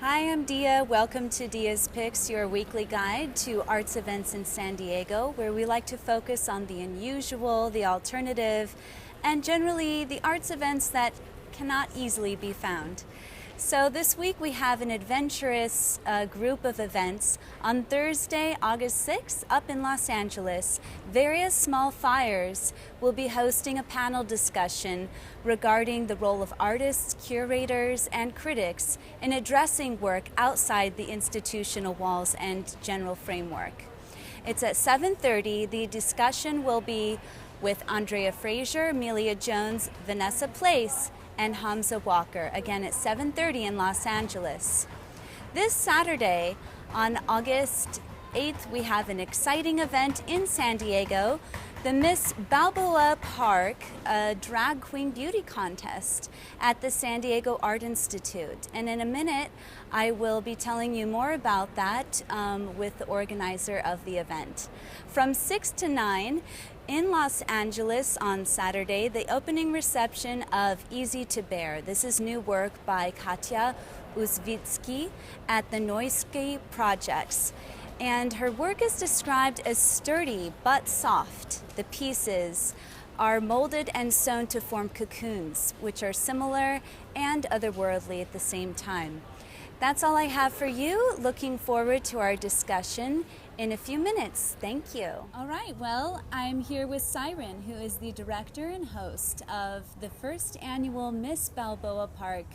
Hi, I'm Dia. Welcome to Dia's Picks, your weekly guide to arts events in San Diego, where we like to focus on the unusual, the alternative, and generally the arts events that cannot easily be found. So this week we have an adventurous group of events. On Thursday, August 6th, up in Los Angeles, Various Small Fires will be hosting a panel discussion regarding the role of artists, curators, and critics in addressing work outside the institutional walls and general framework. It's at 7:30. The discussion will be with Andrea Frazier, Amelia Jones, Vanessa Place, and Hamza Walker, again at 7:30 in Los Angeles. This Saturday, on August 8th, we have an exciting event in San Diego, the Miss Balboa Park Drag Queen Beauty Contest at the San Diego Art Institute. And in a minute, I will be telling you more about that with the organizer of the event. From 6 to 9, in Los Angeles on Saturday, the opening reception of Easy to Bear. This is new work by Katya Uzvitsky at the Noisky Projects. And her work is described as sturdy but soft. The pieces are molded and sewn to form cocoons, which are similar and otherworldly at the same time. That's all I have for you. Looking forward to our discussion in a few minutes. Thank you. All right, well, I'm here with Siren, who is the director and host of the first annual Miss Balboa Park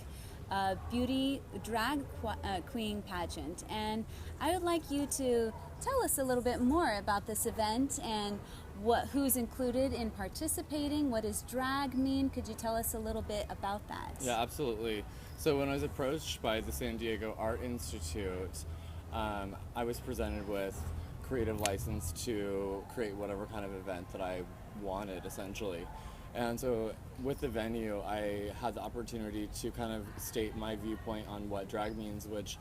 Beauty Drag Queen pageant. And I would like you to tell us a little bit more about this event and who's included in participating. What does drag mean? Could you tell us a little bit about that? Yeah, absolutely. So when I was approached by the San Diego Art Institute, I was presented with creative license to create whatever kind of event that I wanted, essentially. And so with the venue, I had the opportunity to kind of state my viewpoint on what drag means, which,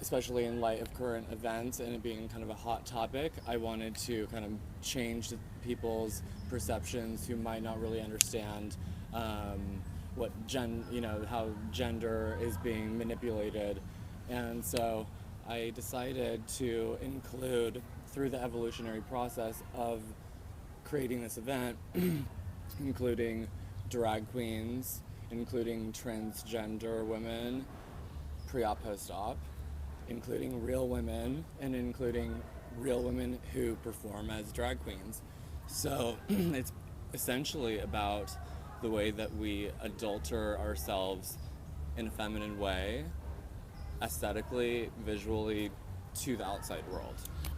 especially in light of current events and it being kind of a hot topic, I wanted to kind of change people's perceptions who might not really understand how gender is being manipulated. And so I decided to include, through the evolutionary process of creating this event, including drag queens, including transgender women, pre-op, post-op, including real women, and including real women who perform as drag queens. So it's essentially about the way that we adulter ourselves in a feminine way, aesthetically, visually, to the outside world.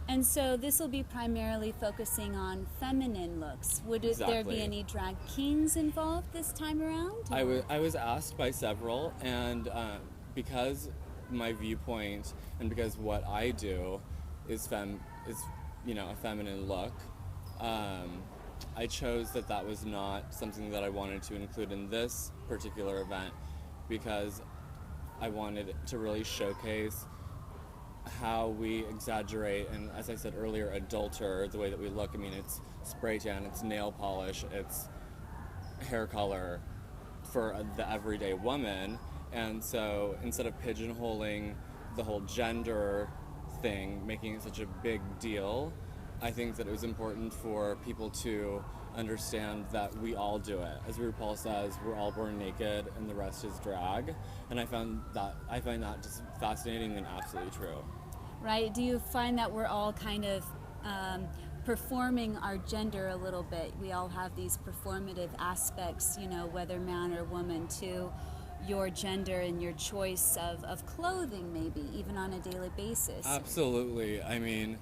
And so this will be primarily focusing on feminine looks. Would there be any drag kings involved this time around? I was asked by several, and because my viewpoint and because what I do is a feminine look, I chose that was not something that I wanted to include in this particular event, because I wanted to really showcase how we exaggerate and, as I said earlier, adulter the way that we look. I mean, it's spray tan, it's nail polish, it's hair color for the everyday woman. And so instead of pigeonholing the whole gender thing, making it such a big deal, I think that it was important for people to understand that we all do it. As RuPaul says, we're all born naked and the rest is drag. And I find that just fascinating and absolutely true. Right. Do you find that we're all kind of performing our gender a little bit? We all have these performative aspects, whether man or woman, to your gender and your choice of clothing, maybe, even on a daily basis. Absolutely. I mean,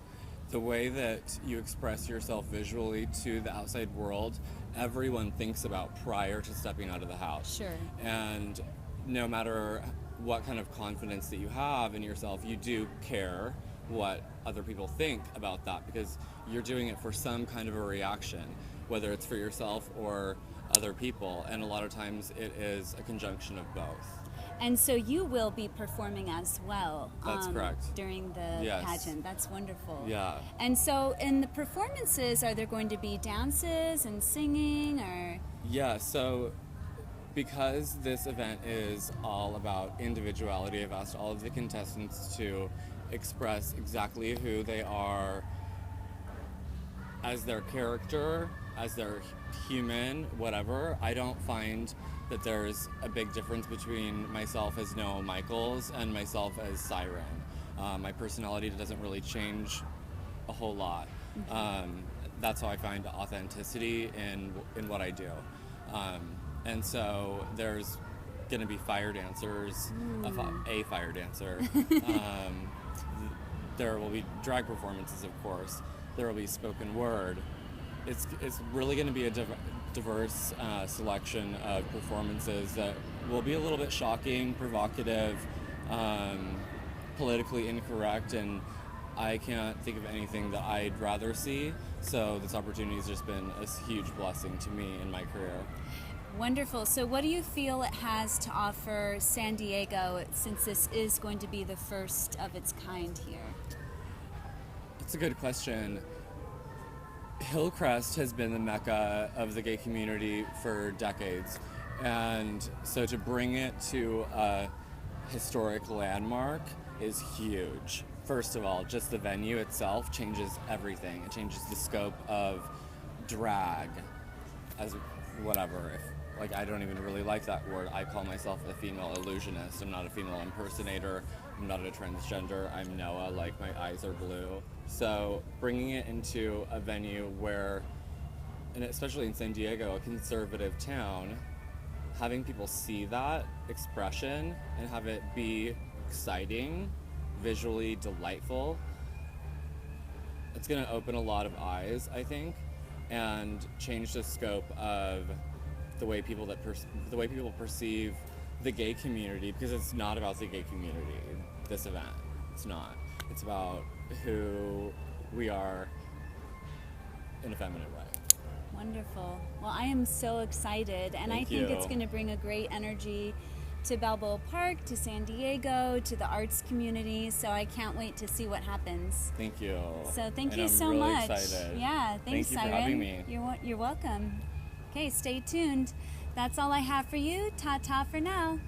the way that you express yourself visually to the outside world, everyone thinks about prior to stepping out of the house. Sure. And no matter what kind of confidence that you have in yourself, you do care what other people think about that, because you're doing it for some kind of a reaction, whether it's for yourself or other people. And a lot of times it is a conjunction of both. And so you will be performing as well. That's correct. During the pageant. That's wonderful. Yeah. And so in the performances, are there going to be dances and singing, or? Yeah, so because this event is all about individuality, I've asked all of the contestants to express exactly who they are as their character, as their human, whatever. I don't find that there's a big difference between myself as Noah Michaels and myself as Siren. My personality doesn't really change a whole lot. That's how I find authenticity in what I do. And so there's going to be fire dancers, a fire dancer. There will be drag performances, of course. There will be spoken word. It's really going to be a diverse selection of performances that will be a little bit shocking, provocative, politically incorrect, and I can't think of anything that I'd rather see. So this opportunity has just been a huge blessing to me in my career. Wonderful. So what do you feel it has to offer San Diego, since this is going to be the first of its kind here? That's a good question. Hillcrest has been the mecca of the gay community for decades, and so to bring it to a historic landmark is huge. First of all, just the venue itself changes everything. It changes the scope of drag as whatever. Like, I don't even really like that word. I call myself a female illusionist. I'm not a female impersonator. I'm not a transgender. I'm Noah, like my eyes are blue. So bringing it into a venue where, and especially in San Diego, a conservative town, having people see that expression and have it be exciting, visually delightful, it's going to open a lot of eyes, I think, and change the scope of the way people perceive the gay community, because it's not about the gay community, this event. It's not. It's about who we are in a feminine way. Wonderful. Well, I am so excited, and Thank I think you. it's going to bring a great energy to Balboa Park, to San Diego, to the arts community, so I can't wait to see what happens. Thank you. So thank And you I'm so really much. Excited. Yeah, thanks, Thank you Siren. for having me. You're welcome. Okay, stay tuned. That's all I have for you. Ta-ta for now.